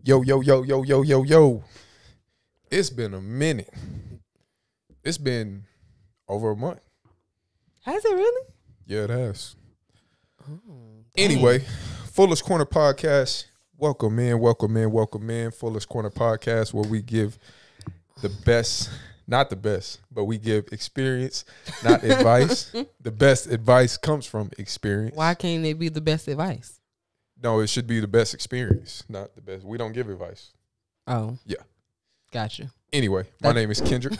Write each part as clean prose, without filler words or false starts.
Yo, yo, yo, yo, yo, yo, yo. It's been a minute. It's been over a month. Has it really? Yeah, it has. Oh, anyway, Fuller's Corner Podcast. Welcome in. Fuller's Corner Podcast, where we give the best, not the best, but we give experience, not advice. The best advice comes from experience. Why can't it be the best advice? No, it should be the best experience, not the best. We don't give advice. Oh. Yeah. Gotcha. Anyway, my name is Kendrick.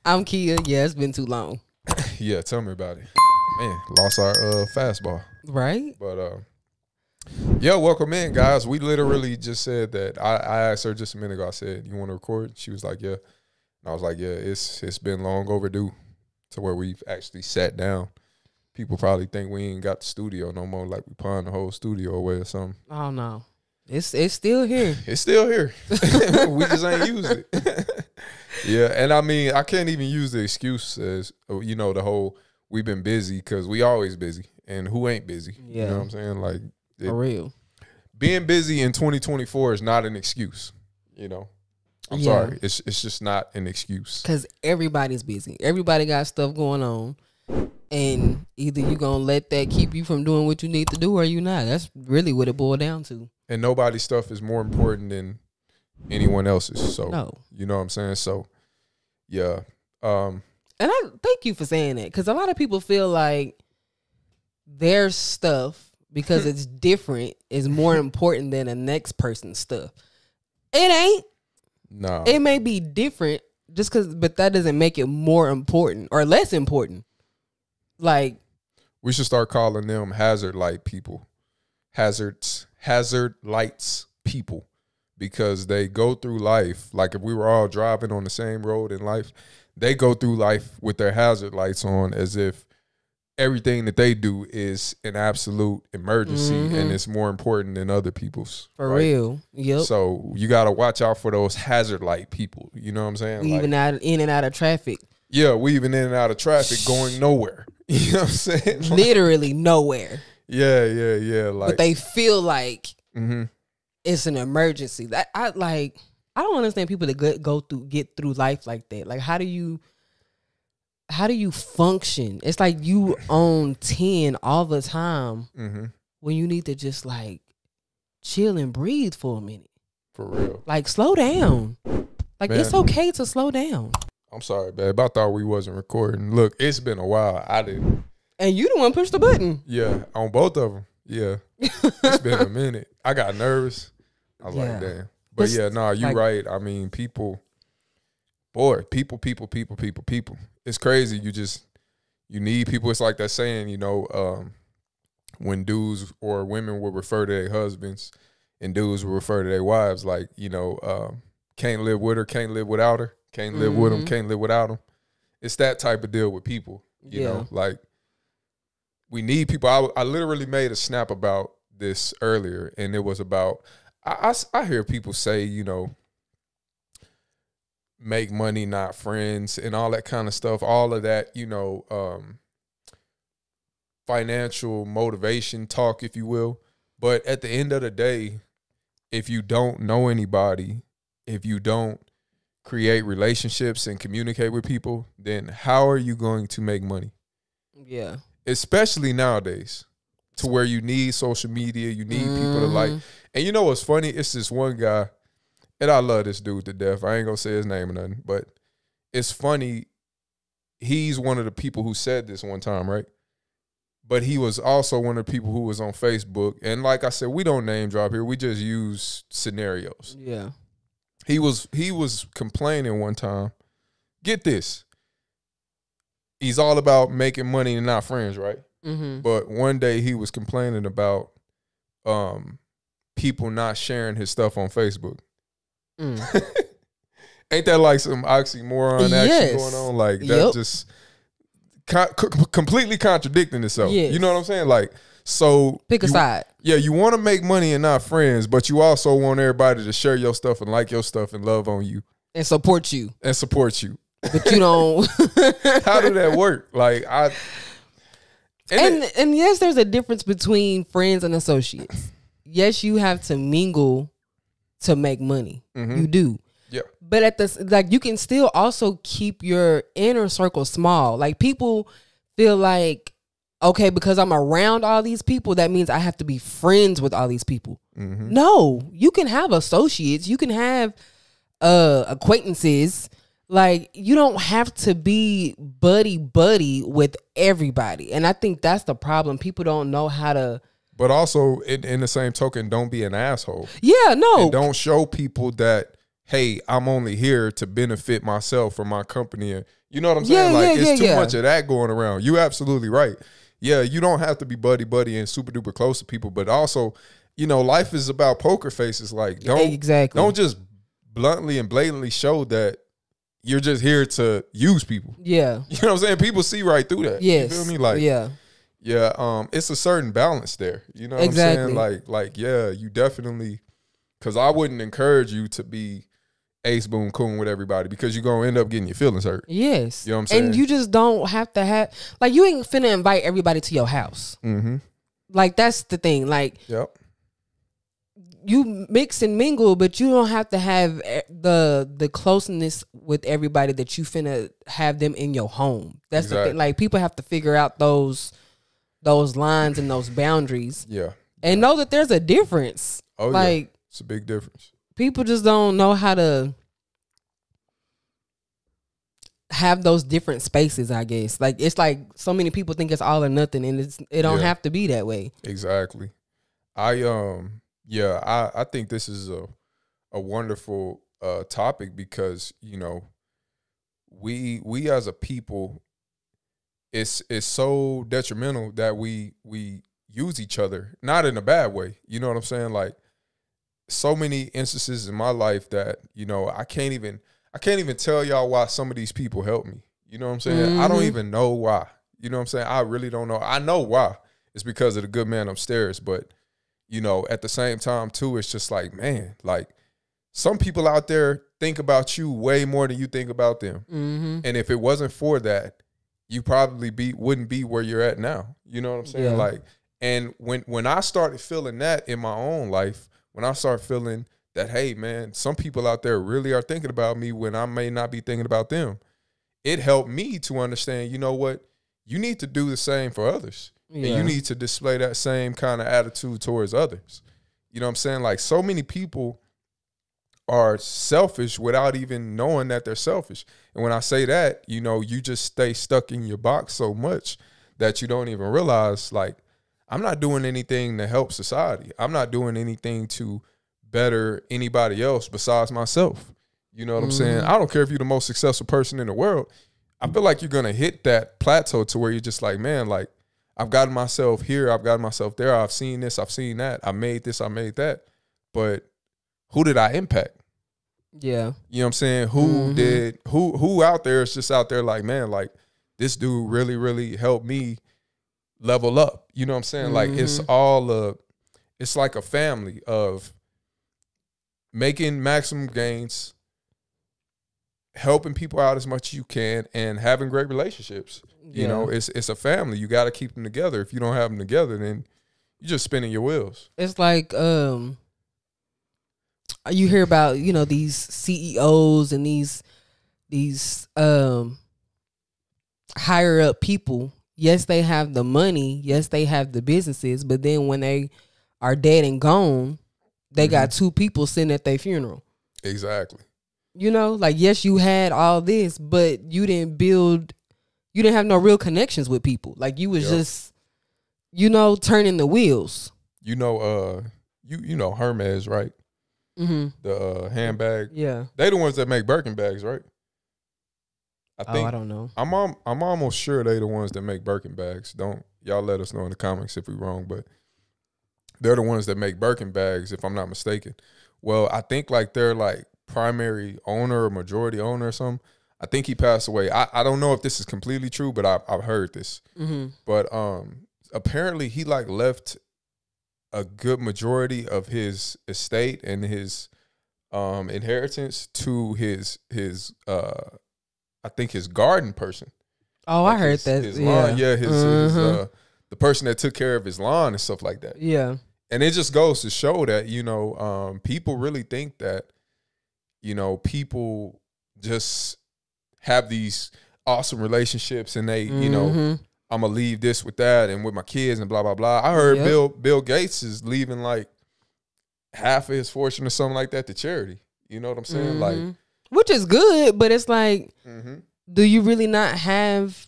I'm Kia. Yeah, it's been too long. Yeah, tell me about it. Man, lost our fastball. Right? But yeah, welcome in, guys. We literally just said that. I asked her just a minute ago. I said, "You want to record?" She was like, "Yeah." And I was like, "Yeah, it's been long overdue to where we've actually sat down." People probably think we ain't got the studio no more, like we pawned the whole studio away or something. Oh no, it's still here. It's still here. We just ain't used it. Yeah, and I mean, I can't even use the excuse as the whole we've been busy, because we always busy, and who ain't busy? Yeah. You know what I'm saying? Like, For real. Being busy in 2024 is not an excuse. I'm sorry. It's just not an excuse. Because everybody's busy. Everybody got stuff going on. And either you're going to let that keep you from doing what you need to do, or you not. That's really what it boiled down to. And nobody's stuff is more important than anyone else's. So, No. You know what I'm saying? So, yeah. And I thank you for saying that, because a lot of people feel like their stuff, because it's different, is more important than the next person's stuff. It ain't. No. It may be different but that doesn't make it more important or less important. Like, we should start calling them hazard light people. Hazard lights people, because they go through life like if we were all driving on the same road in life. They go through life with their hazard lights on as if everything that they do is an absolute emergency, and it's more important than other people's. For right? real. Yep. So you got to watch out for those hazard light people. You know what I'm saying? Even in and out of traffic. Yeah, weaving in and out of traffic, going nowhere. You know what I'm saying? Like, literally nowhere. Yeah. Like, but they feel like it's an emergency. I don't understand people that get through life like that. Like, how do you function? It's like you own 10 all the time when you need to just like chill and breathe for a minute. For real. Like, slow down. Like, Man. It's okay to slow down. I'm sorry, babe. I thought we wasn't recording. Look, it's been a while. I didn't. And you the one push the button. Yeah, on both of them. Yeah. It's been a minute. I got nervous. I was like, damn. But yeah, nah, you like, right. I mean, people. It's crazy. You need people. It's like that saying, when dudes or women will refer to their husbands and dudes will refer to their wives, like, can't live with her, can't live without her, can't live with them, can't live without them. It's that type of deal with people, you know, like we need people. I literally made a snap about this earlier, and it was about, I hear people say, make money, not friends, and all that kind of stuff. All of that, financial motivation talk, if you will. But at the end of the day, if you don't know anybody, if you don't create relationships and communicate with people, then how are you going to make money? Yeah. Especially nowadays, to where you need social media, you need people to like. And you know what's funny? It's this one guy, and I love this dude to death. I ain't gonna say his name or nothing, but it's funny. He's one of the people who said this one time, right? But he was also one of the people who was on Facebook. And like I said, we don't name drop here. We just use scenarios. Yeah. He was complaining one time. Get this. He's all about making money and not friends, right? But one day he was complaining about people not sharing his stuff on Facebook. Ain't that like some oxymoron action going on? Like, that just completely contradicting itself. Yes. You know what I'm saying? Like, so pick a side. Yeah, you want to make money and not friends, but you also want everybody to share your stuff and like your stuff and love on you. And support you. But you don't. How did that work? Like, and yes, there's a difference between friends and associates. yes, you have to mingle to make money. You do. Yeah. But at the like, you can still also keep your inner circle small. Like, people feel like, okay, because I'm around all these people, that means I have to be friends with all these people. No, you can have associates. You can have acquaintances. Like, you don't have to be buddy with everybody. And I think that's the problem. People don't know how to. But also, in the same token, don't be an asshole. Yeah, no. And don't show people that, hey, I'm only here to benefit myself or my company. And you know what I'm saying? It's too much of that going around. You're absolutely right. Yeah, you don't have to be buddy and super duper close to people. But also, you know, life is about poker faces. Like, don't just bluntly and blatantly show that you're just here to use people. Yeah. You know what I'm saying? People see right through that. Yes. You feel me? Like, yeah, it's a certain balance there. You know what I'm saying? Like, yeah, you definitely, because I wouldn't encourage you to be ace boom coon with everybody, because you're going to end up getting your feelings hurt. Yes. You know what I'm saying? And you just don't have to have, like, you ain't finna invite everybody to your house. Like, that's the thing. Like, you mix and mingle, but you don't have to have the closeness with everybody that you finna have them in your home. That's the thing. Like, people have to figure out those lines and those boundaries. Yeah. And know that there's a difference. Oh, like, yeah. It's a big difference. People just don't know how to have those different spaces, I guess. Like, it's like so many people think it's all or nothing, and it don't have to be that way. Exactly. I think this is a wonderful topic, because, you know, we as a people, it's so detrimental that we use each other, not in a bad way. You know what I'm saying? Like, so many instances in my life that, you know, I can't even tell y'all why some of these people help me. You know what I'm saying? I don't even know why. You know what I'm saying? I really don't know. I know why. It's because of the good man upstairs. But, you know, at the same time too, it's just like, man, like, some people out there think about you way more than you think about them. And if it wasn't for that, you probably wouldn't be where you're at now. You know what I'm saying? Yeah. Like, and when I started feeling that in my own life, when I start feeling that, hey, man, some people out there really are thinking about me when I may not be thinking about them, it helped me to understand, you know what, you need to do the same for others. Yeah. And you need to display that same kind of attitude towards others. You know what I'm saying? Like, so many people are selfish without even knowing that they're selfish. And when I say that, you know, you just stay stuck in your box so much that you don't even realize, like, I'm not doing anything to help society. I'm not doing anything to better anybody else besides myself. You know what I'm saying? I don't care if you're the most successful person in the world. I feel like you're going to hit that plateau to where you're just like, man, like, I've gotten myself here. I've gotten myself there. I've seen this. I've seen that. I made this. I made that. But who did I impact? Yeah. You know what I'm saying? Who out there is just out there like, man, like, this dude really, really helped me level up. You know what I'm saying? Like, it's it's like a family of making maximum gains, helping people out as much as you can, and having great relationships. Yeah. You know, it's a family. You got to keep them together. If you don't have them together, then you're just spinning your wheels. It's like, you hear about, you know, these CEOs and these higher up people. Yes, they have the money. Yes, they have the businesses. But then when they are dead and gone, they got two people sitting at their funeral. Exactly. You know, like, yes, you had all this, but you didn't have no real connections with people. Like, you was just, you know, turning the wheels. You know, you know Hermes, right? The handbag. Yeah. They the ones that make Birkin bags, right? I don't know. I'm almost sure they the ones that make Birkin bags. Don't y'all let us know in the comments if we're wrong, but they're the ones that make Birkin bags, if I'm not mistaken. Well, I think like they're like primary owner or majority owner or something. I think he passed away. I don't know if this is completely true, but I've heard this. But apparently he like left a good majority of his estate and his inheritance to his I think his garden person. Oh, like I heard that. His lawn, the person that took care of his lawn and stuff like that. Yeah. And it just goes to show that, people really think that, people just have these awesome relationships and they, I'm gonna leave this with that and with my kids and blah, blah, blah. I heard Bill Gates is leaving like half of his fortune or something like that to charity. You know what I'm saying? Like, which is good, but it's like, do you really not have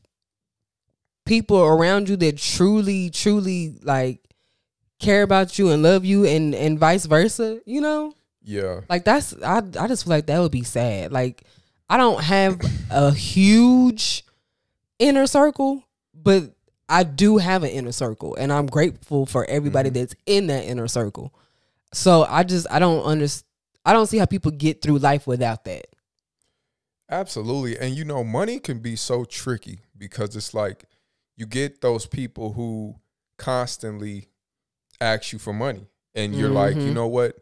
people around you that truly, truly like care about you and love you and vice versa, Yeah. Like I just feel like that would be sad. Like I don't have a huge inner circle, but I do have an inner circle and I'm grateful for everybody that's in that inner circle. So I don't see how people get through life without that. Absolutely. And money can be so tricky because it's like you get those people who constantly ask you for money and you're like, you know what?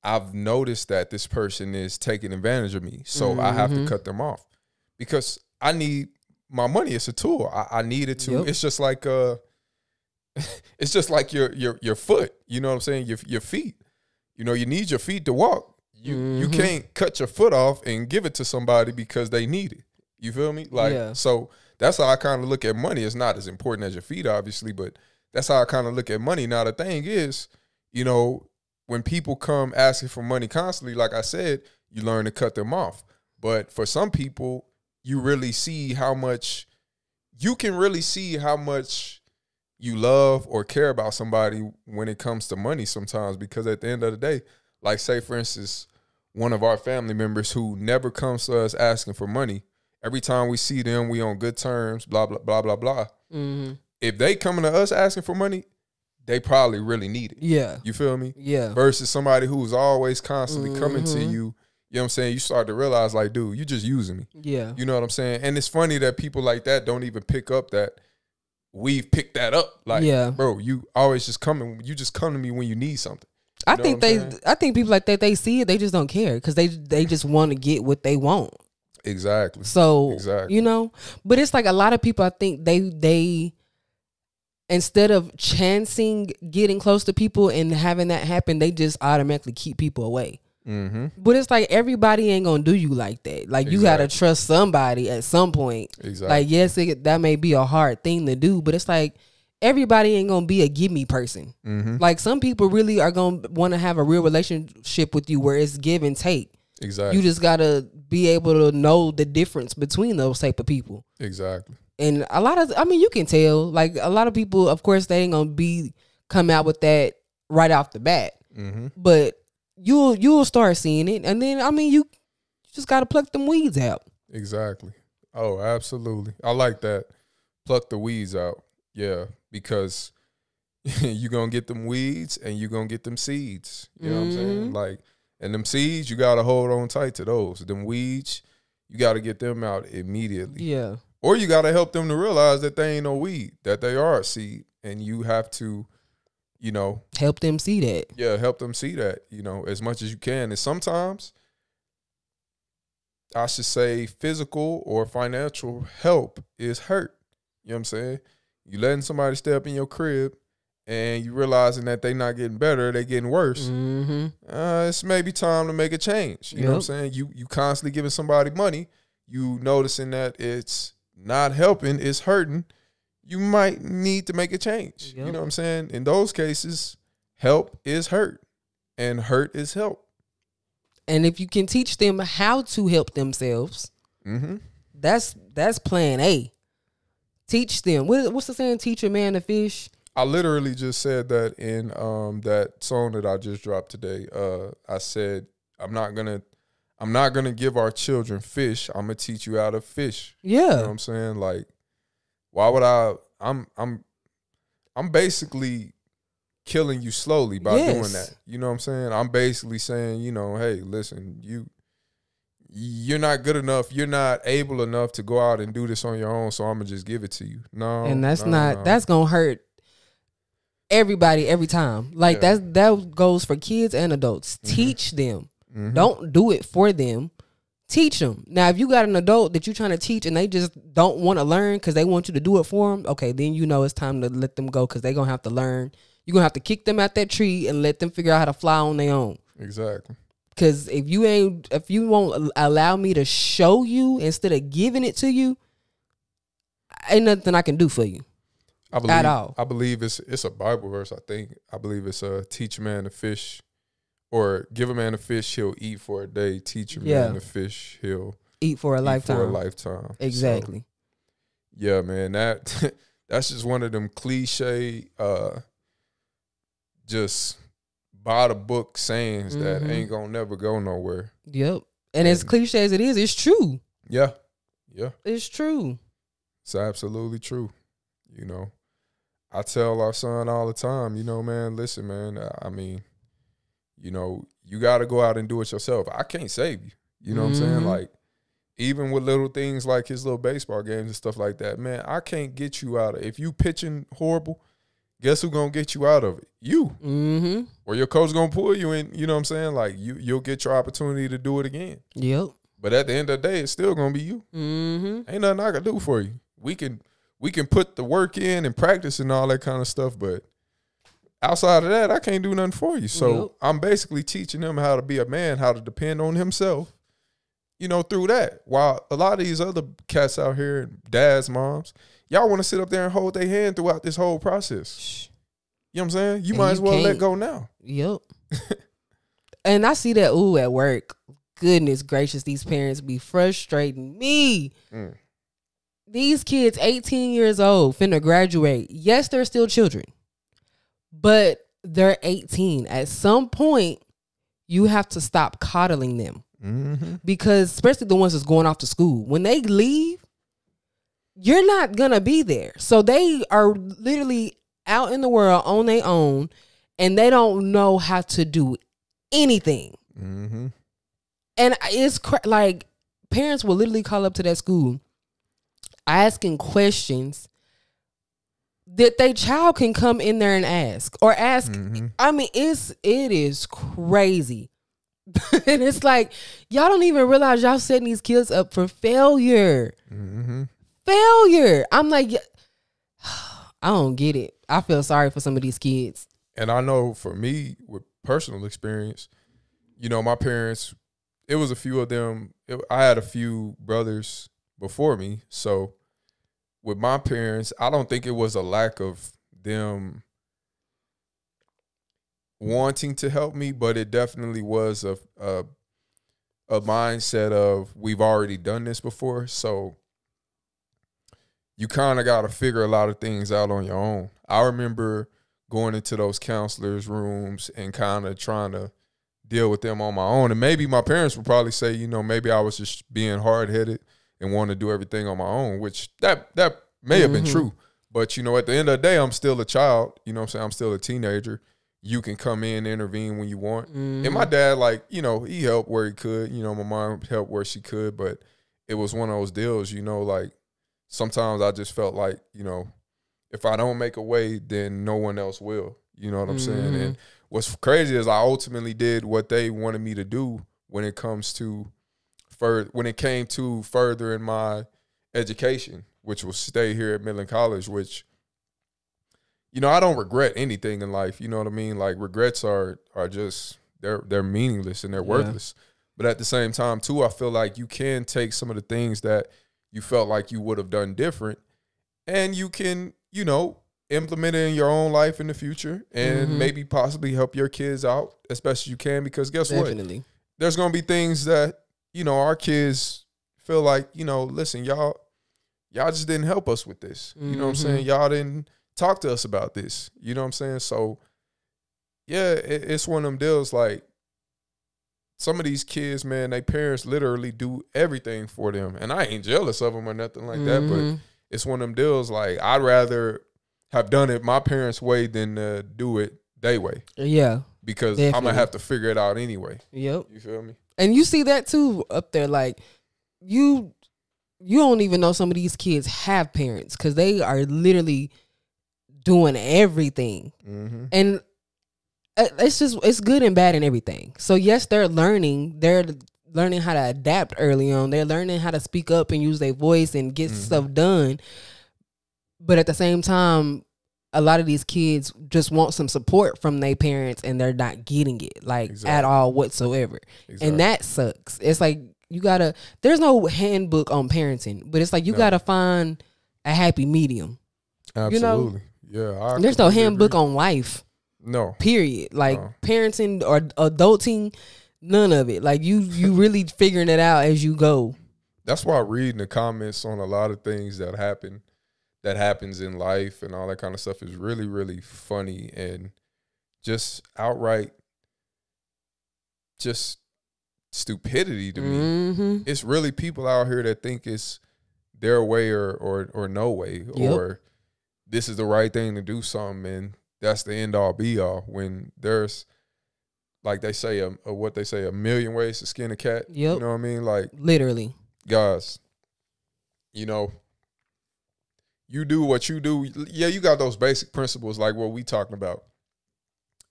I've noticed that this person is taking advantage of me. So I have to cut them off because I need my money. It's a tool. I need it to. Yep. It's just like it's just like your foot. You know what I'm saying? Your feet. You need your feet to walk. You can't cut your foot off and give it to somebody because they need it. You feel me? Like so that's how I kind of look at money. It's not as important as your feet, obviously, but that's how I kind of look at money. Now the thing is, when people come asking for money constantly, like I said, you learn to cut them off. But for some people, you really see how much you love or care about somebody when it comes to money sometimes, because at the end of the day, like say for instance, one of our family members who never comes to us asking for money, every time we see them, we on good terms, blah, blah, blah, blah, blah. If they coming to us asking for money, they probably really need it. Yeah. You feel me? Yeah. Versus somebody who's always constantly coming to you, you know what I'm saying? You start to realize like, dude, you just using me. Yeah. You know what I'm saying? And it's funny that people like that don't even pick up that we've picked that up. Like, bro, you always just coming, you just come to me when you need something. I think people like that, they see it, they just don't care because they just want to get what they want. Exactly. So, but it's like a lot of people, I think they instead of chancing getting close to people and having that happen, they just automatically keep people away. But it's like everybody ain't gonna do you like that. Like you gotta trust somebody at some point. Exactly. Like yes, that may be a hard thing to do, but it's like everybody ain't gonna be a give me person. Like some people really are gonna want to have a real relationship with you where it's give and take. Exactly. You just gotta be able to know the difference between those type of people. Exactly. And a lot of, you can tell, like a lot of people, of course, they ain't gonna come out with that right off the bat. But you'll start seeing it, and then you just gotta pluck them weeds out. Exactly. Oh, absolutely. I like that. Pluck the weeds out. Yeah, because you gonna get them weeds and you gonna get them seeds. You know what I'm saying? Like, and them seeds, you gotta hold on tight to those. Them weeds, you gotta get them out immediately. Yeah. Or you got to help them to realize that they ain't no weed, that they are a seed. And you have to, help them see that. Yeah, help them see that, as much as you can. And sometimes, I should say physical or financial help is hurt. You know what I'm saying? You letting somebody stay up in your crib and you realizing that they not getting better, they getting worse. It's maybe time to make a change. You know what I'm saying? You constantly giving somebody money, you noticing that it's not helping, it's hurting, you might need to make a change. You know what I'm saying? In those cases, help is hurt and hurt is help. And if you can teach them how to help themselves, that's plan A. Teach them. What's the saying? Teach a man to fish. I literally just said that in that song that I just dropped today. I said, I'm not gonna give our children fish. I'm gonna teach you how to fish. Yeah. You know what I'm saying? Like, why would I'm basically killing you slowly by doing that. You know what I'm saying? I'm basically saying, hey, listen, you're not good enough. You're not able enough to go out and do this on your own. So I'm gonna just give it to you. No, and that's that's gonna hurt everybody every time. Like that goes for kids and adults. Teach them. Don't do it for them. Teach them. Now, if you got an adult that you're trying to teach and they just don't want to learn because they want you to do it for them, okay, then it's time to let them go because they're going to have to learn. you're gonna have to kick them out that tree and let them figure out how to fly on their own. Exactly. Because if you won't allow me to show you instead of giving it to you, ain't nothing I can do for you. At all. I believe it's a Bible verse. I believe it's teach a man to fish, or give a man a fish, he'll eat for a day. Teach a man to fish, he'll eat for a lifetime. For a lifetime. Exactly. So, yeah, man. That's just one of them cliche, just by the book sayings that ain't gonna never go nowhere. Yep. And as cliche as it is, it's true. Yeah. Yeah. It's true. It's absolutely true. You know, I tell our son all the time, you know, man, listen, man, I mean, you know, you got to go out and do it yourself. I can't save you. You know what I'm saying? Like, even with little things like his little baseball games and stuff like that, man, I can't get you out of it. If you pitching horrible, guess who's going to get you out of it? You. Mm-hmm. Or your coach going to pull you in, you know what I'm saying? Like, you'll get your opportunity to do it again. Yep. But at the end of the day, it's still going to be you. Mm-hmm. Ain't nothing I can do for you. We can put the work in and practice and all that kind of stuff, but outside of that, I can't do nothing for you. So I'm basically teaching him how to be a man, how to depend on himself, you know, through that. While a lot of these other cats out here, dads, moms, y'all want to sit up there and hold their hand throughout this whole process. You know what I'm saying? You might as well let go now. Yep. And I see that, at work. Goodness gracious, these parents be frustrating me. These kids, 18 years old, finna graduate. Yes, they're still children, but they're 18. At some point, you have to stop coddling them. Because especially the ones that's going off to school, when they leave, you're not going to be there. So they are literally out in the world on their own, and they don't know how to do anything. And it's like parents will literally call up to that school asking questions that their child can come in there and ask. I mean, it is crazy. And it's like, y'all don't even realize y'all setting these kids up for failure. Failure. I'm like, I don't get it. I feel sorry for some of these kids. And I know for me, with personal experience, you know, my parents, it was a few of them. I had a few brothers before me. So with my parents, I don't think it was a lack of them wanting to help me, but it definitely was a mindset of, we've already done this before. So you kind of got to figure a lot of things out on your own. I remember going into those counselors' rooms and kind of trying to deal with them on my own. And maybe my parents would probably say, you know, maybe I was just being hard-headed and wanting to do everything on my own, which that may have been true. But, you know, at the end of the day, I'm still a child. You know what I'm saying? I'm still a teenager. You can come in and intervene when you want. And my dad, like, you know, he helped where he could. You know, my mom helped where she could. But it was one of those deals, you know, like, sometimes I just felt like, you know, if I don't make a way, then no one else will. You know what I'm saying? And what's crazy is I ultimately did what they wanted me to do when it comes to when it came to further in my education, which was stay here at Midland College, which, you know, I don't regret anything in life. You know what I mean? Like, regrets are just, they're meaningless and they're worthless. But at the same time, too, I feel like you can take some of the things that you felt like you would have done different, and you can, you know, implement it in your own life in the future, and maybe possibly help your kids out as best as you can. Because guess what? There's going to be things that, you know, our kids feel like, you know, listen, y'all just didn't help us with this. You know what I'm saying? Y'all didn't talk to us about this. You know what I'm saying? So, yeah, it's one of them deals. Like, some of these kids, man, their parents literally do everything for them. And I ain't jealous of them or nothing like that, but it's one of them deals. Like, I'd rather have done it my parents' way than do it their way. Yeah. Because definitely. I'm going to have to figure it out anyway. Yep. You feel me? And you see that too up there. Like, you don't even know some of these kids have parents because they are literally doing everything. And it's good and bad and everything. So yes, they're learning how to adapt early on. They're learning how to speak up and use their voice and get stuff done. But at the same time, a lot of these kids just want some support from their parents and they're not getting it like at all whatsoever. And that sucks. It's like there's no handbook on parenting, but it's like you gotta find a happy medium. Absolutely. Yeah. There's no handbook on life. No. Period. Like parenting or adulting, none of it. Like you really figuring it out as you go. That's why reading the comments on a lot of things that happens in life and all that kind of stuff is really, really funny and just outright just stupidity to me. It's really people out here that think it's their way or no way, or this is the right thing to do something, and that's the end all be all, when there's, like they say, a million ways to skin a cat. You know what I mean? Like, literally. Guys, you do what you do. Yeah, you got those basic principles like what we talking about.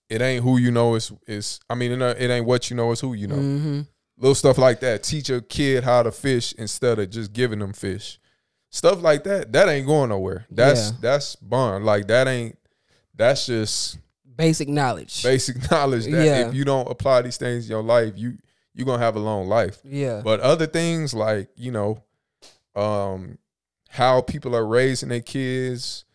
It ain't who you know, it ain't what you know, it's who you know. Little stuff like that. Teach a kid how to fish instead of just giving them fish. Stuff like that ain't going nowhere. That's bond. Like that's just basic knowledge. Basic knowledge that if you don't apply these things in your life, you're gonna have a long life. Yeah. But other things like, how people are raising their kids,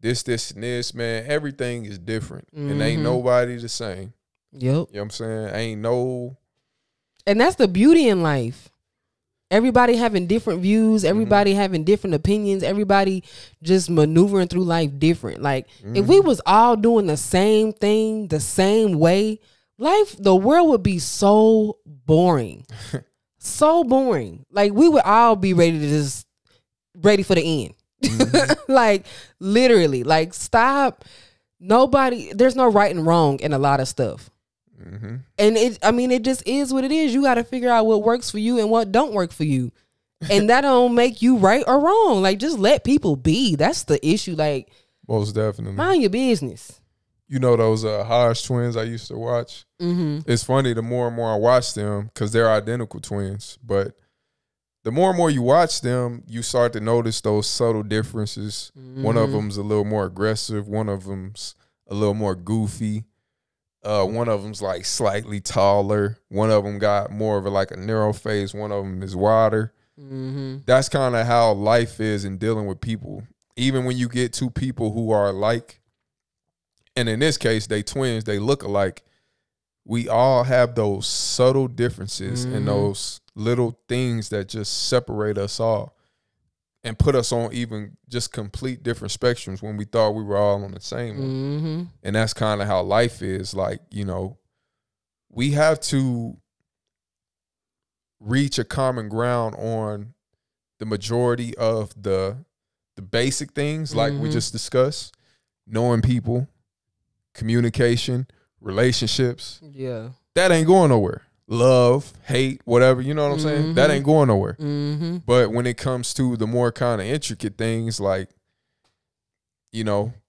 this, and this, man, everything is different. And ain't nobody the same. Yep. You know what I'm saying? And that's the beauty in life. Everybody having different views, everybody having different opinions, everybody just maneuvering through life different. Like if we was all doing the same thing, the same way, the world would be so boring. So boring. Like we would all be ready for the end. Like literally, like stop. There's no right and wrong in a lot of stuff. And it just is what it is. You got to figure out what works for you and what don't work for you. And that don't make you right or wrong. Like just let people be. That's the issue. Like most definitely. Mind your business. You know those Hodge twins I used to watch? It's funny, the more and more I watch them, because they're identical twins, but the more and more you watch them, you start to notice those subtle differences. One of them's a little more aggressive. One of them's a little more goofy. One of them's like slightly taller. One of them got more of a narrow face. One of them is wider. That's kind of how life is in dealing with people. Even when you get two people who are alike, and in this case, they twins, they look alike, we all have those subtle differences and those little things that just separate us all and put us on even just complete different spectrums when we thought we were all on the same one. And that's kind of how life is. Like, we have to reach a common ground on the majority of the basic things, like we just discussed: knowing people, communication, relationships. Yeah. That ain't going nowhere. Love, hate, whatever, you know what I'm saying? That ain't going nowhere. But when it comes to the more kind of intricate things, like,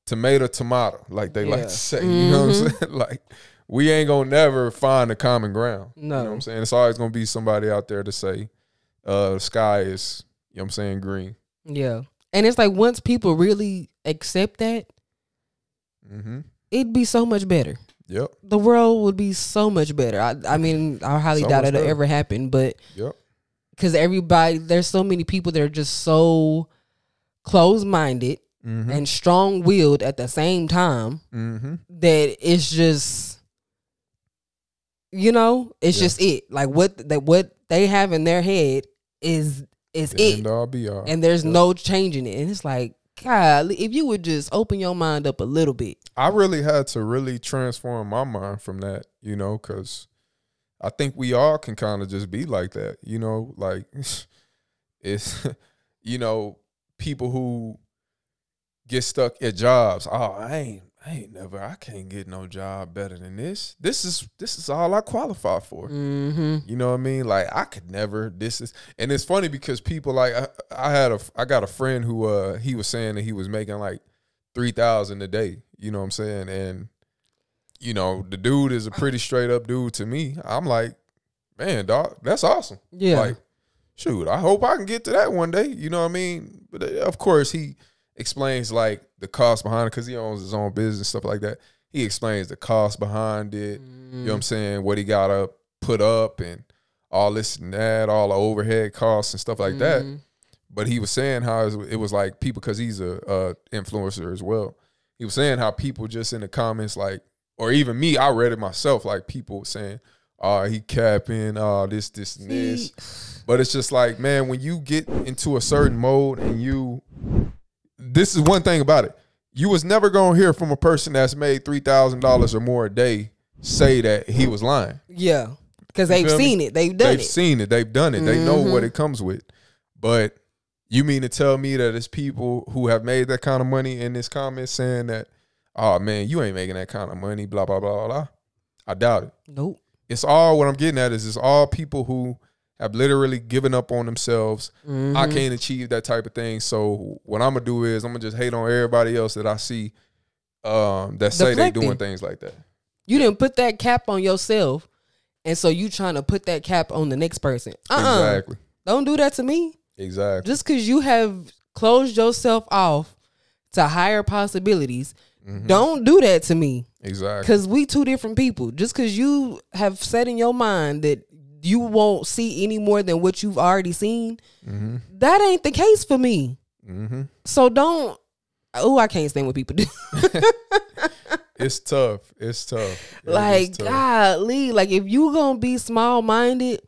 tomato, like they like to say, you know what I'm saying? Like, we ain't gonna never find a common ground. No. You know what I'm saying? It's always gonna be somebody out there to say, the sky is, you know what I'm saying, green. Yeah. And it's like, once people really accept that, it'd be so much better. Yep. The world would be so much better. I mean, I highly doubt it'll ever happen, but because there's so many people that are just so closed-minded and strong-willed at the same time that it's just, it's just it. Like what they have in their head is it. End all be all. And there's no changing it. And it's like, God, if you would just open your mind up a little bit. I really had to really transform my mind from that, because I think we all can kind of just be like that, like it's, people who get stuck at jobs. Oh, I can't get no job better than this. This is all I qualify for. You know what I mean? Like I could never, and it's funny because people like, I got a friend who, he was saying that he was making like $3,000 a day, you know what I'm saying? And, the dude is a pretty straight up dude to me. I'm like, man, dog, that's awesome. Yeah. Like, shoot, I hope I can get to that one day. You know what I mean? But of course explains like the cost behind it because he owns his own business, stuff like that. He explains the cost behind it. You know what I'm saying? What he got to put up and all this and that, all the overhead costs and stuff like that. But he was saying how it was like people, because he's a influencer as well. He was saying how people just in the comments, like, or even me, I read it myself, like people saying, he capping, this, and this. But it's just like, man, when you get into a certain mode and this is one thing about it. You was never going to hear from a person that's made $3,000 or more a day say that he was lying. Yeah, because they've seen it. They've done it. They've seen it. They've done it. They know what it comes with. But you mean to tell me that it's people who have made that kind of money in this comment saying that, oh, man, you ain't making that kind of money, blah, blah, blah, blah. I doubt it. Nope. It's all, what I'm getting at is it's all people who have literally given up on themselves. I can't achieve that type of thing. So what I'm going to do is I'm going to just hate on everybody else that I see that say they doing things like that. You didn't put that cap on yourself, and so you trying to put that cap on the next person. Exactly. Don't do that to me. Exactly. Just because you have closed yourself off to higher possibilities, don't do that to me. Exactly. Because we two different people. Just because you have set in your mind that you won't see any more than what you've already seen, that ain't the case for me. So don't. Oh, I can't stand what people do. It's tough. It's tough. Like, golly, like if you gonna be small minded,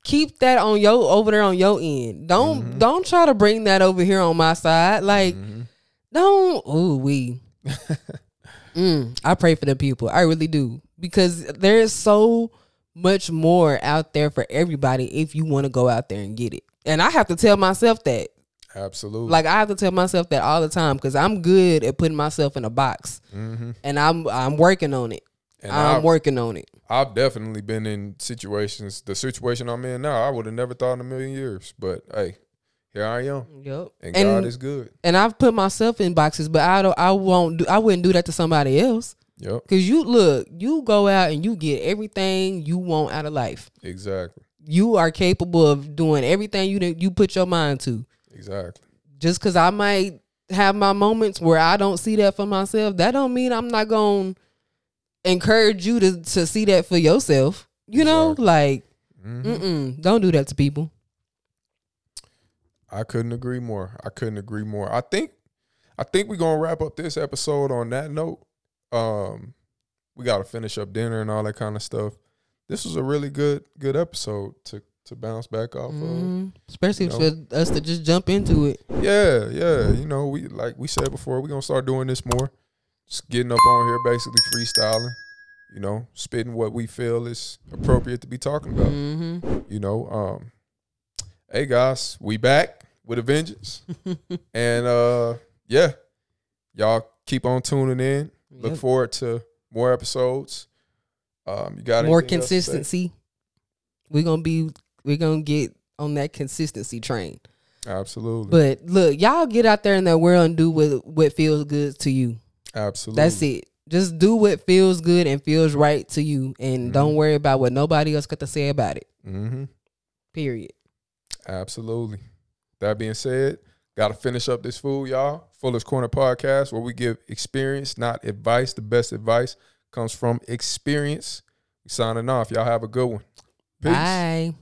keep that on over there on your end. Don't try to bring that over here on my side. Like, don't. I pray for the people. I really do, because there's so much more out there for everybody if you want to go out there and get it. And I have to tell myself that. Absolutely. Like, I have to tell myself that all the time, because I'm good at putting myself in a box, and I'm working on it. And I'm working on it. I've definitely been in situations. The situation I'm in now, I would have never thought in a million years. But hey, here I am. Yep. And God is good. And I've put myself in boxes, but I wouldn't do that to somebody else. Yep. Because you go out and you get everything you want out of life. Exactly. You are capable of doing everything you put your mind to. Exactly. Just because I might have my moments where I don't see that for myself, that don't mean I'm not going to encourage you to see that for yourself. You know, like, don't do that to people. I couldn't agree more. I think we're going to wrap up this episode on that note. We got to finish up dinner and all that kind of stuff. This was a really good episode to bounce back off of. Especially for us to just jump into it. Yeah. You know, we, like we said before, we're going to start doing this more. Just getting up on here, basically freestyling, you know, spitting what we feel is appropriate to be talking about. You know, hey guys, we back with a vengeance. And yeah, y'all keep on tuning in. Look forward to more episodes. You got more consistency. We're gonna get on that consistency train. Absolutely. But look, y'all get out there in that world and do what feels good to you. Absolutely. That's it. Just do what feels good and feels right to you, and don't worry about what nobody else got to say about it. Period. Absolutely. That being said, got to finish up this food, y'all. Fuller's Corner Podcast, where we give experience, not advice. The best advice comes from experience. We signing off. Y'all have a good one. Peace. Bye.